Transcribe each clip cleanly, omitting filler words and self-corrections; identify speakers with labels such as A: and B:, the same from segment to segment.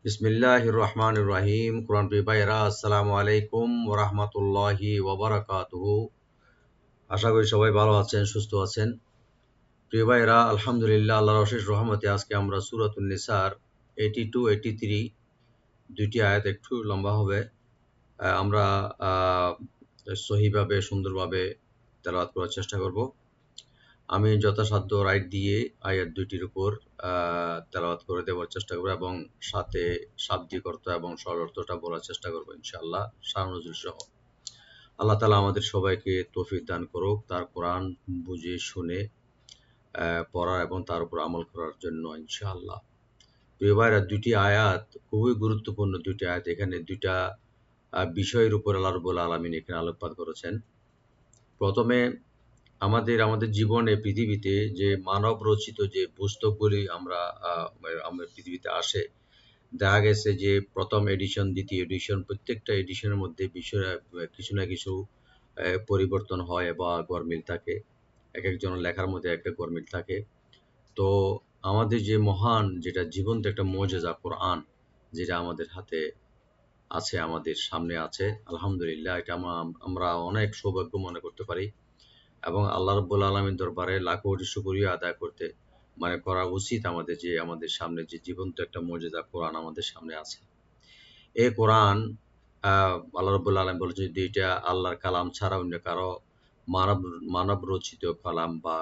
A: বিসমিল্লাহির রহমানির রহিম। কোরআন প্রিয় ভাইয়েরা, আসসালামু আলাইকুম ওয়া রাহমাতুল্লাহি ওয়া বারাকাতুহু। আশা করি সবাই ভালো আছেন, সুস্থ আছেন। প্রিয় ভাইয়েরা, আলহামদুলিল্লাহ, আল্লাহর অশেষ রহমতে আজকে আমরা সূরাতুন নিসার 82, 83 দুইটি আয়াত একটু লম্বা হবে। আমরা সহিভাবে সুন্দরভাবে তেলাওয়াত করার চেষ্টা করব। আমি যথাসাধ্য রাইট দিয়ে আয়াত দুইটির উপর তেলাওয়াত করে দেওয়ার চেষ্টা করব এবং সাথে শাব্দিক অর্থ এবং সরল অর্থটা বলার চেষ্টা করব ইনশাআল্লাহ, সারনজুল সহ। আল্লাহ তাআলা আমাদের সবাইকে তৌফিক দান করুক তার কোরআন বুঝে শুনে পড়ার এবং তার উপর আমল করার জন্য ইনশাআল্লাহ। প্রিয় ভাইরা, দুইটি আয়াত খুবই গুরুত্বপূর্ণ। দুইটি আয়াত, এখানে দুইটা বিষয়ের উপর আল্লাহ রাব্বুল আলামিন এখানে আলোকপাত করেছেন। প্রথমে আমাদের জীবনে পৃথিবীতে যে মানব রচিত যে পুস্তকগুলি আমরা পৃথিবীতে আসে, দেখা গেছে যে প্রথম এডিশন, দ্বিতীয় এডিশন, প্রত্যেকটা এডিশনের মধ্যে কিছু না কিছু পরিবর্তন হয় বা গরমিল থাকে। এক একজনের লেখার মধ্যে একটা গরমিল থাকে। তো আমাদের যে মহান, যেটা জীবন্ত একটা মুজিজা কোরআন, যেটা আমাদের হাতে আছে, আমাদের সামনে আছে, আলহামদুলিল্লাহ, এটা আমরা অনেক সৌভাগ্য মনে করতে পারি এবং আল্লাহ রাব্বুল আলামিন দরবারে লাখো কোটি শুকরিয়া আদায় করতে করা উচিত আমাদের, যে আমাদের সামনে যে জীবন্ত একটা মুজিজা কোরআন আমাদের সামনে আছে। এই কোরআন আল্লাহ রাব্বুল আলামিন বলেছেন, যদি এটা আল্লাহর কালাম ছাড়া অন্য কারো মানব মানব রচিত কালাম বা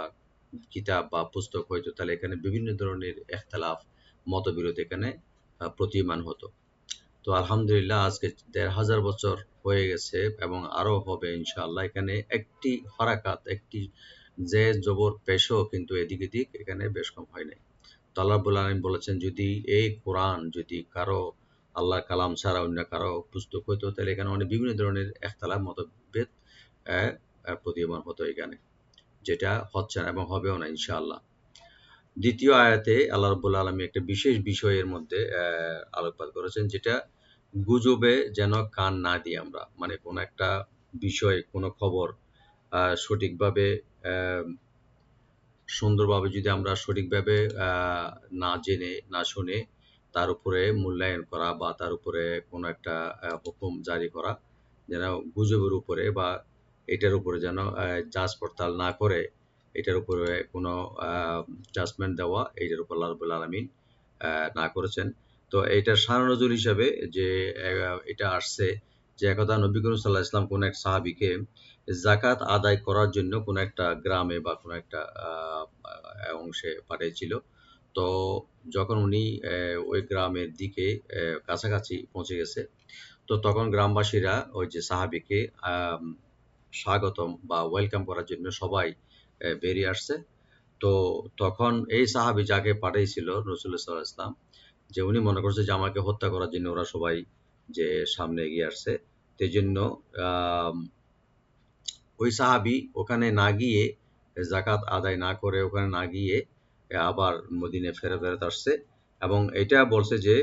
A: কিতাব বা পুস্তক হইতো, তাহলে এখানে বিভিন্ন ধরনের ইখতিলাফ, মতবিরোধ এখানে প্রতীয়মান হতো। তো আলহামদুলিল্লাহ, আজকে ১,৫০০ বছর হয়ে গেছে এবং আরো হবে ইনশাআল্লাহ। এখানে একটি হারাকাত, একটি যে জবর পেশও কিন্তু এদিক এদিক এখানে বেশ কম হয় নাই। তো আল্লাহ রাব্বুল আলামিন বলেছেন, যদি এই কোরআন যদি কারো আল্লাহর কালাম ছাড়া অন্য কারো পুস্তক হইতো, তাহলে এখানে অনেক বিভিন্ন ধরনের ইখতিলাফ, মতভেদ প্রতীয়মান হতো এখানে, যেটা হচ্ছে না এবং হবেও না ইনশাআল্লাহ। দ্বিতীয় আয়াতে আল্লাহ রাব্বুল আলামিন একটা বিশেষ বিষয়ের মধ্যে আলোকপাত করেছেন, যেটা গুজবে যেন কান না দিই আমরা। কোনো একটা বিষয়, কোনো খবর সঠিকভাবে সুন্দরভাবে যদি আমরা সঠিকভাবে না জেনে না শুনে তার উপরে মূল্যায়ন করা বা তার উপরে কোনো একটা হুকুম জারি করা, যেন গুজবের উপরে বা এটার উপরে যেন যাচ পড়তাল না করে এটার উপরে কোনো জাজমেন্ট দেওয়া, এটার উপর আল্লাহ রাব্বুল আলামিন না করেছেন। তো এইটার সারনজুল হিসাবে যে এটা আসছে, যে একদা নবী করিম সাল্লাল্লাহু আলাইহি ওয়াসাল্লাম কোন এক সাহাবীকে যাকাত আদায় করার জন্য কোন একটা গ্রামে বা কোন একটা অংশে পাঠিয়েছিল। তো যখন উনি ওই গ্রামের দিকে কাছাকাছি পৌঁছে গেছে, তো তখন গ্রামবাসীরা ওই যে সাহাবীকে স্বাগতম বা ওয়েলকাম করার জন্য সবাই বেরিয়ে আসছে। তো তখন এই সাহাবী যাকে পাঠিয়েছিল রাসূলুল্লাহ সাল্লাল্লাহু আলাইহি ওয়াসাল্লাম, যে উনি মনে করছে যে আমাকে হত্যা করার জন্য ওরা সবাই যে সামনে এগিয়ে আসছে। সেজন্য আম ওই সাহাবী ওখানে না গিয়ে, যাকাত আদায় না করে ওখানে না গিয়ে আবার মদিনায় ফেরত আসছে এবং এটা বলছে যে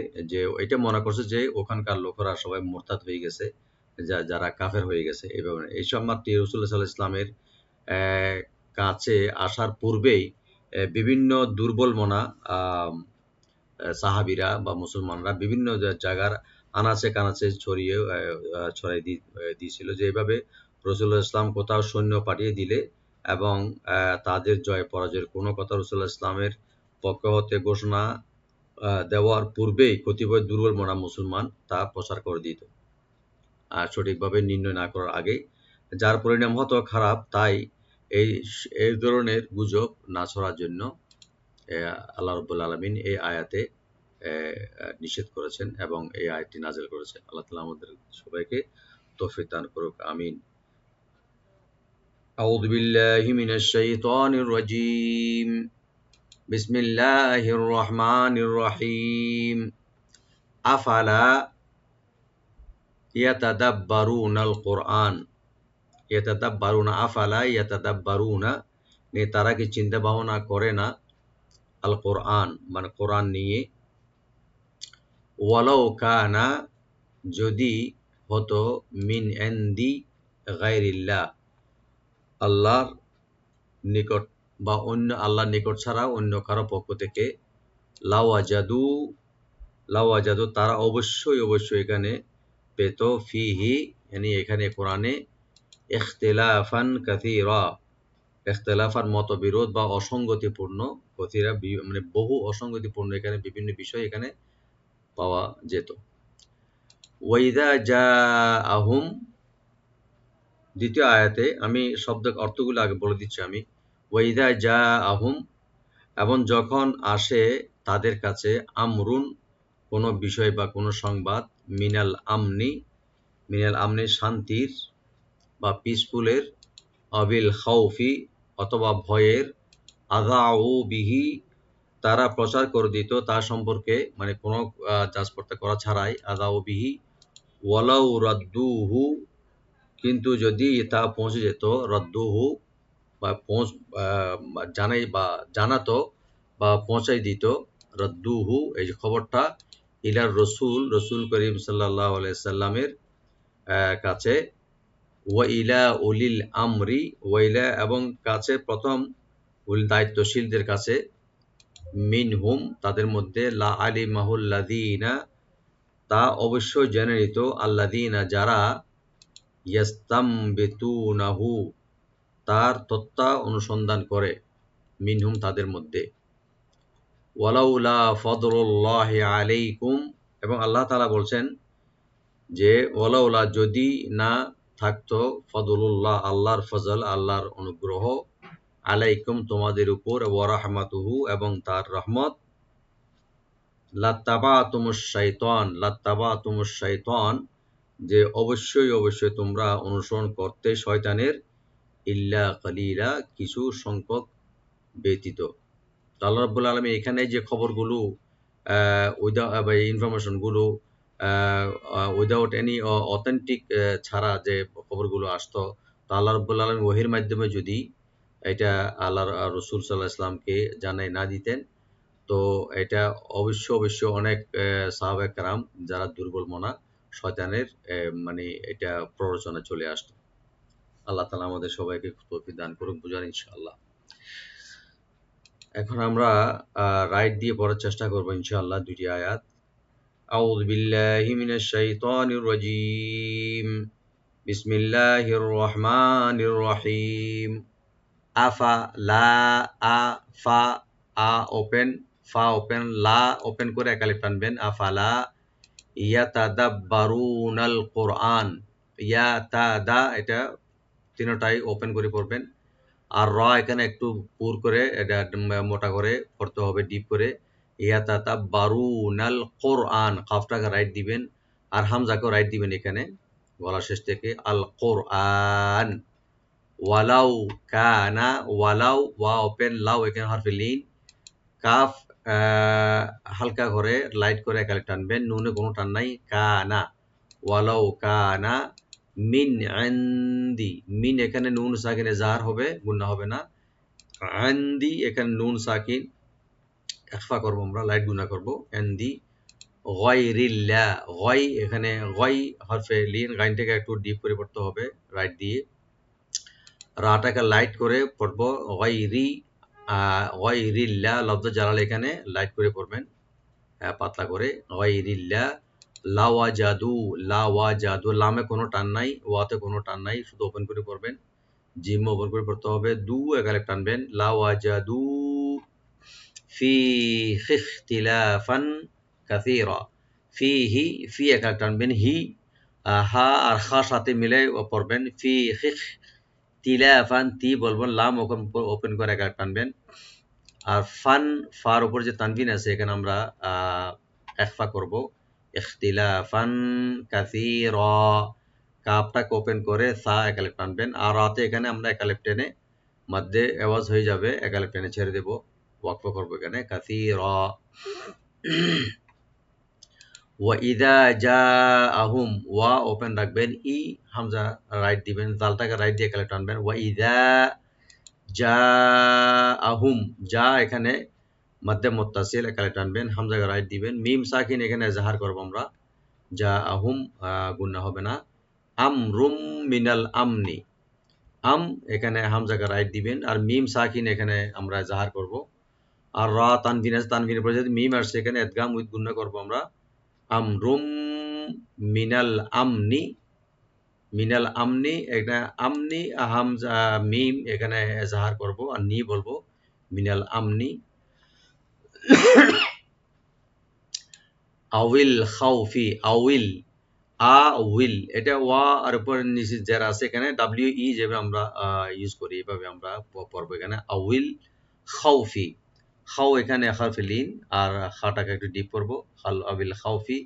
A: এটা মনে করছে যে ওখানকার লোকেরা সবাই মুরতাদ হয়ে গেছে, যারা কাফের হয়ে গেছে। এভাবে এই সংবাদটি রাসূলুল্লাহ সাল্লাল্লাহু আলাইহি ওয়াসাল্লামের কাছে আসার পূর্বেই বিভিন্ন দুর্বল মনা সাহাবীরা বা মুসলমানরা বিভিন্ন জায়গার আনাচে কানাচে ছড়াই দিয়েছিল, যে এভাবে রাসূলুল্লাহ ইসলাম কোথাও সৈন্য পাঠিয়ে দিলে এবং তাদের জয় পরাজয়ের কোনো কথা রাসূলুল্লাহ ইসলামের পক্ষ হতে ঘোষণা দেওয়ার পূর্বেই কতিপয় দুর্বল মনা মুসলমান তা প্রচার করে দিত, সঠিকভাবে নির্ণয় না করার আগেই, যার পরিণাম হতো খারাপ। তাই এই এই ধরনের গুজব না ছড়ার জন্য আল্লাহ রাব্বুল আলামিন এই আয়াতে নিষেধ করেছেন এবং এই আয়াতটি নাযিল করেছেন। আল্লাহ তাআলা আমাদের সবাইকে তৌফিক দান করুক, আমিন। আউযু বিল্লাহি মিনাশ শাইতানির রাজীম। বিসমিল্লাহির রহমানির রহিম। আফালা ইয়াতাদাব্বারুনাল কুরআন। ইয়াতাদাব্বারুনা, আফালা ইয়াতাদাব্বারুনা, তারা কি চিন্তা ভাবনা করে না, আল কোরআন কোরআন নিয়ে। ওয়ালাউ কানা, যদি হতো, মিন ইনদি গায়রিল্লাহ, আল্লাহর নিকট বা অন্য আল্লাহর নিকট ছাড়া অন্য কারো পক্ষ থেকে, লাওয়াজাদু, লাওয়াজাদু তারা অবশ্যই অবশ্যই এখানে পেত ফিহি এখানে কোরআনে ইখতিলাফান কাসীরা ইখতিলাফান মতবিরোধ বা অসঙ্গতিপূর্ণ কথিরা মানে বহু অসঙ্গতিপূর্ণ এখানে বিভিন্ন বিষয় এখানে পাওয়া যেত। ওয়াইদা জাআহুম দ্বিতীয় আয়াতে আমি শব্দ অর্থগুলো আগে বলে দিচ্ছি আমি। ওয়াইদা জাআহুম এবং যখন আসে তাদের কাছে আমরুন কোনো বিষয় বা কোনো সংবাদ মিনাল আমনি শান্তির বা পিসফুলের আবিল খাউফি অথবা ভয়ের আযাউ বিহি তারা প্রচার করে দিত তার সম্পর্কে মানে কোনো যাচপড়তা করা ছাড়াই আযাউ বিহি ওয়ালাউ রাদ্দুহু কিন্তু যদি তা পৌঁছে যেত রাদ্দুহু বা জানাই বা জানাতো বা পৌঁছাই দিত রাদ্দুহু এই যে খবরটা ইলার রসুল করিম সাল্লাল্লাহু আলাইহি সাল্লামের কাছে ওয়া ইলা উলিল আমরি ওয়াইলা এবং কাছে প্রথম দায়িত্বশীলদের কাছে মিনহুম তাদের মধ্যে লা আলিমাহুল্লাযীনা তা অবশ্যই জেনে নিত আল্লাযীনা যারা ইয়াস্তামবিতুনাহু তার তথ্য অনুসন্ধান করে মিনহুম তাদের মধ্যে ওয়ালাউলা ফদলুল্লাহি আলাইকুম এবং আল্লাহ তাআলা বলছেন যে ওয়ালাউলা যদি না থাকতো ফদলুল্লাহ আল্লাহর ফজল আল্লাহর অনুগ্রহ আলাইকুম তোমাদের উপর ওয়া রাহমাতুহু এবং তার রহমত লাত্তাবাতুমুশ শাইতান যে অবশ্যই অবশ্যই তোমরা অনুসরণ করতে শয়তানের ইল্লা কালিলা কিছু সংখ্যক ব্যতীত। তো আল্লাহ রাব্বুল আলামিন এখানে যে খবরগুলো ইনফরমেশনগুলো উইদাউট এনি অথেন্টিক ছাড়া যে খবরগুলো আসতো তো আল্লাহ রাব্বুল আলামিন ওহীর মাধ্যমে যদি এটা আল্লাহর রাসূল সাল্লাল্লাহু আলাইহি ওয়াসাল্লামকে জানাই না দিতেন তো এটা অবশ্যই অনেক সাহাবায়ে কেরাম যারা দুর্বল মনা শয়তানের মানে এটা প্ররোচনা চলে আসতো। আল্লাহ তাআলা আমাদের সবাইকে তৌফিক দান করুন বুঝার ইনশাআল্লাহ। এখন আমরা রাইট দিয়ে পড়ার চেষ্টা করব ইনশাআল্লাহ দুটি আয়াত। আউযু বিল্লাহি মিনাশ শাইতানির রাজীম। বিসমিল্লাহির রহমানির রহিম। আফা লা আ ফা আ ওপেন ফা ওপেন লা ওপেন করে এক আলিফ টানবেন আফালা ইয়াতাদাব্বারুনাল কোরআন ইয়াতাদা এটা তিনটাই ওপেন করে পড়বেন আর র এখানে একটু পুর করে এটা মোটা করে পড়তে হবে ডিপ করে ইয়াতাদাব্বারুনাল কোরআন কাফটাকে রাইট দিবেন আর হামজাকেও রাইট দিবেন এখানে গলা শেষ থেকে আল কোরআন ওয়ালাউ কানা ওয়ালাউ ওয়া ওপেন লাউ এখানে হরফে লিন কাফ হালকা করে লাইট করে একালে টানবেন নুনে কোনো টান নাই কানা ওয়ালাউ কানা মিন ইনদি মিন এখানে নুন সাকিনে জার হবে গুন্না হবে না ইনদি এখানে নুন সাকিন ইখফা করব আমরা লাইট গুন্না করব ইনদি গায়রিল্লাহ গায় এখানে গায় হরফে লিন গাইনটাকে একটু ডিপ করে পড়তে হবে রাইট দিয়ে রাটাকে লাইট করে পড়ব গায়রিল্লাহ লফজ জালাল এখানে লাইট করে পড়বেন পাতলা করে গায়রিল্লাহ লাওয়াজাদু লামে কোনো টান নাই ওয়াতে কোনো টান নাই শুধু ওপেন করে পড়বেন জিম ওপেন করে পড়তে হবে দু একালে টানবেন লাওয়াজাদু ফি ইখতিলাফান কাসীরা ফিহি ফি একালে টানবেন হি হা আর খা সাথে মিলে পড়বেন ফি তিলাফান তি বলবেন লাম ওপেন করে একালে টানবেন আর ফার উপর যে তানবিন আছে এখানে আমরা ইখফা করব ইখতিলাফান কাসীরা কাফটাকে ওপেন করে সা একালিফ টানবেন আর রাতে এখানে আমরা একালিফ টেনে মধ্যে আওয়াজ হয়ে যাবে একালিফ টেনে ছেড়ে দেব ওয়াকফ করব এখানে কাসীরা ওয়া ইযা জাআহুম ওয়া ওপেন রাখবেন ই হামজা রাইট দিবেন জালটাকে রাইট দিয়ে একালিফ টানবেন ওয়া ইযা জাআহুম যা এখানে মধ্যে মুত্তাসিল একালে টানবেন হামজাকে রাইট দিবেন মিম সাকিন এখানে জাহার করব আমরা জাআহুম গুন্না হবে না আমরুম মিনাল আমনি আম এখানে হামজাকে রাইট দিবেন আর মিম সাকিন এখানে আমরা জাহার করব আর রা তানবিন আছে তানবিনের পরে যদি মিম আসছে এখানে ইদগাম উইথ গুন্না করব আমরা আমরুম মিনাল আমনি, মিনাল আমনি, এখানে আমনি হামজা মিম এখানে এজাহার করব আর নি বলবো, মিনাল আমনি। আউইল খাউফি, আউইল, আ উইল, এটা ওয়া আর উপর নিচে যারা আছে এখানে ডাব্লিউ ই যেভাবে আমরা ইউজ করি এভাবে আমরা পড়বো এখানে আউইল খাউফি। খাও এখানে হারফে লিন আর খাটাকে একটু ডিপ করবো, খাল আউইল খাউফি।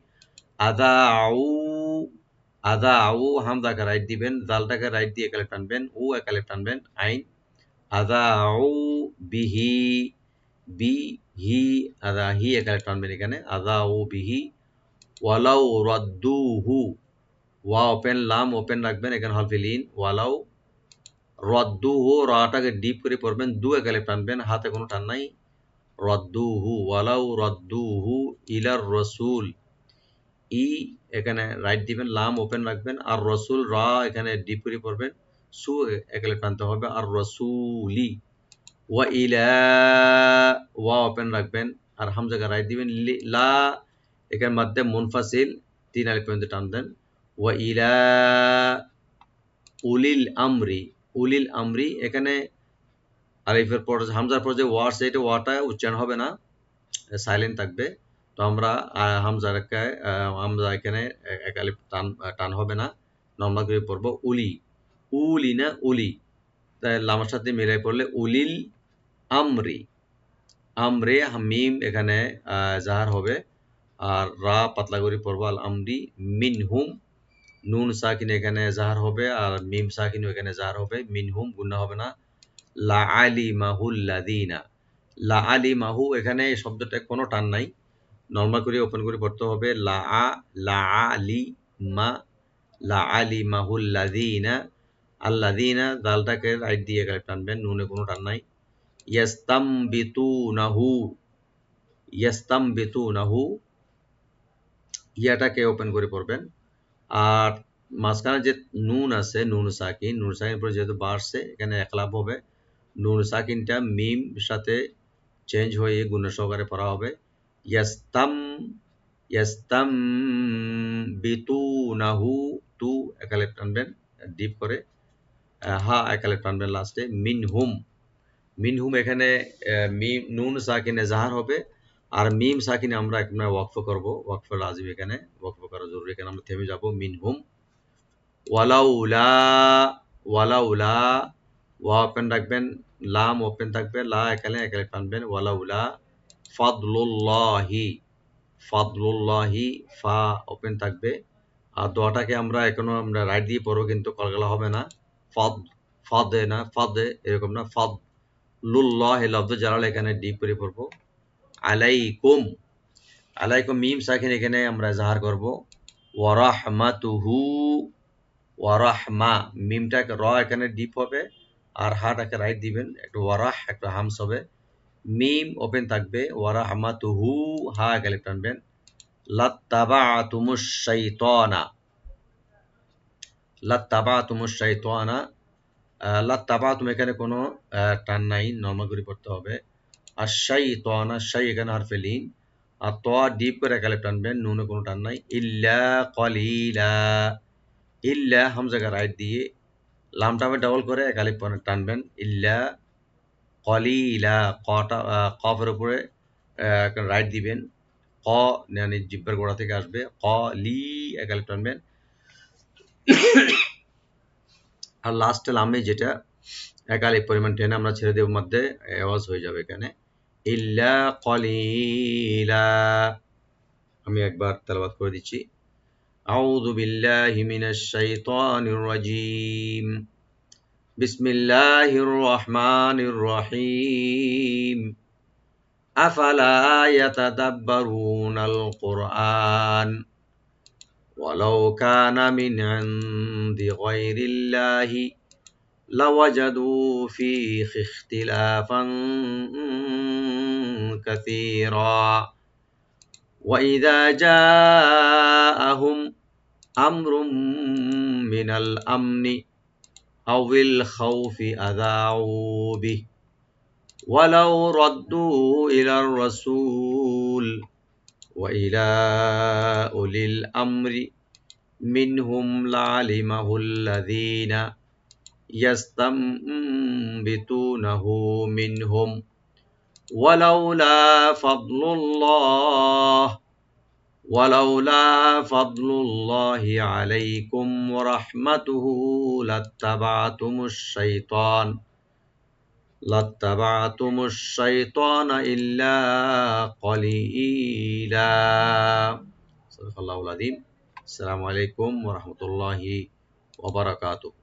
A: আদা আউ, আদা আউ হামজাকে রাইট দিবেন, জালটাকে রাইট দিয়ে একালে টানবেন, ও একালে টানবেন, আইন। আদা আউ বিহি, বিহি, আদা হি একালে টানবেন এখানে, আদা ও বিহি। ওয়ালাউ রাদ্দুহু, ওয়া ওপেন লাম ওপেন রাখবেন এখানে হারফে লিন, ওয়ালাউ রাদ্দুহু, রাটাকে ডিপ করে পড়বেন, দু একালে টানবেন, হাতে কোনো টান নাই, রাদ্দুহু, ওয়ালাউ রাদ্দুহু ইলার রাসূল, ই এখানে রাইট দিবেন, লাম ওপেন রাখবেন, আর রসুল রা এখানে ডিপ করে পড়বেন, সু একালে টানতে হবে, আর রসুলি। ওয়া ইলা, ওয়া ওপেন রাখবেন আর হামজাকে রাইট দিবেন, লা এখানে মধ্যে মুনফাসিল তিন আলিফ পর্যন্ত টান দেন। ওয়া ইলা উলিল আমরি, উলিল আমরি এখানে আলিফের পর হামজার পর যে ওয়া আছে এটা ওয়াটা উচ্চারণ হবে না, সাইলেন্ট থাকবে। তো আমরা হামজাকে হামজা এখানে এক আলিফ টান টান হবে না, নর্মাল করে পড়বো উলি, উলি না উলি, তাই লামার সাথে মিলাই পড়লে উলিল আমরি, আমরে মিম এখানে জাহার হবে আর রা পাতলা করে পড়বো, আল আমরি মিনহুম, নুন সাকিন এখানে জাহার হবে আর মিম সাকিন এখানে জাহার হবে, মিনহুম গুণা হবে না। লা আলিমাহুল্লাযিনা, লা আলিমাহু এখানে এই শব্দটা কোনো টান নাই, নরমাল করে ওপেন করে পড়তে হবে, লা আ, লা আলিমা, লা আলিমাহুল্লাযিনা, আল্লাযিনা দালটাকে রাইট দিয়ে এখানে টানবেন, নুনে কোনো টান নাই। ইয়াস্তামবিতুনাহু, ইয়াস্তামবিতুনাহু ইয়াটাকে ওপেন করে পড়বেন। আর মাঝখানে যে নুন আছে নুন সাকিন, নুন সাকিন পরে যেহেতু বাড়ছে এখানে একলাপ হবে, নুন সাকিনটা মিম সাথে চেঞ্জ হয়ে গুণ সহকারে পড়া হবে। ইয়াস্তাম, ইয়াস্তাম বিতুনাহু, টু একালে টানবেন ডিপ করে, হা একালে টানবেন লাস্টে, মিনহুম, মিনহুম এখানে মিম নুন সাকিনে জাহার হবে আর মিম সাকিনে আমরা এখানে ওয়াকফ করব, ওয়াকফ লাজিম এখানে ওয়াকফ করা জরুরি, এখানে আমরা থেমে যাব, মিনহুম। ওয়ালাউলা, ওয়ালাউলা ওয়া ওপেন রাখবেন, লাম ওপেন থাকবে, লা একালে একালে টানবেন, ওয়ালাউলা ফাদলুল্লাহি, ফাদলুল্লাহি ফা ওপেন থাকবে আর দোয়াটাকে আমরা এখনো আমরা রাইট দিয়ে পড়বো কিন্তু কলগলা হবে না, ফাদ, ফাদে না ফাদে এরকম না, ফাদ লুল্লাহ লব্দ জালাল এখানে ডিপ করে পড়বো, আলাইকুম, আলাইকুম মিম সাকিন এখানে আমরা জাহার করব, ওয়ারাহমাতুহু, ওয়ারাহমা মিমটাকে র এখানে ডিপ হবে আর হাটাকে রাইট দিবেন, একটু ওয়ারাহ একটু হামস হবে, মিম ওপেন থাকবে, ওয়ারাহমাতুহু হা গেলে টানবেন, লাত্তাবাতুমুশ শাইতানা, লাত্তাবাতুমুশ শাইতানা, লাত্তাবাতুম এখানে কোনো টান নাই, নরমাল করে পড়তে হবে। আর শাইতানা, শাই এখানে হারফে লিন আর ত ডিপ করে একালে টানবেন, নুনে কোনো টান নাই, ইল্লা কলিলা, ইল্লা হামজাকে রাইট দিয়ে লামটা ডাবল করে একালে টানবেন, ইল্লা কলিলা, কটা কফের উপরে রাইট দিবেন, ক মানে জিব্বার গোড়া থেকে আসবে, ক লি একালে টানবেন আর লাস্টে লামে যেটা একালে পরিমাণ টেনে আমরা ছেড়ে দেব মধ্যে আওয়াজ হয়ে যাবে এখানে, ইল্লা কলিলা। আমি একবার তেলাওয়াত করে দিচ্ছি, আউযু বিল্লাহি মিনাশ শাইতানির রাজীম, বিসমিল্লাহির রহমানির রহিম, আফালা ইয়াতাদাব্বারুনাল কুরআন ওয়ালাউ কানা মিন ইনদি গায়রিল্লাহি লাওয়াজাদু ফীহি ইখতিলাফান কাসীরা ওয়া ইযা জাআহুম আমরুম মিনাল আমনি আউল খাউফি আযাউ বিহি ওয়ালাউ রাদ্দুহু ইলার রাসূল وإلى أولي الأمر منهم لعلمه الذين يستنبطونه منهم ولولا فضل الله عليكم ورحمته لاتبعتم الشيطان إلا قليلا. صدق الله العظيم. السلام عليكم ورحمة الله وبركاته.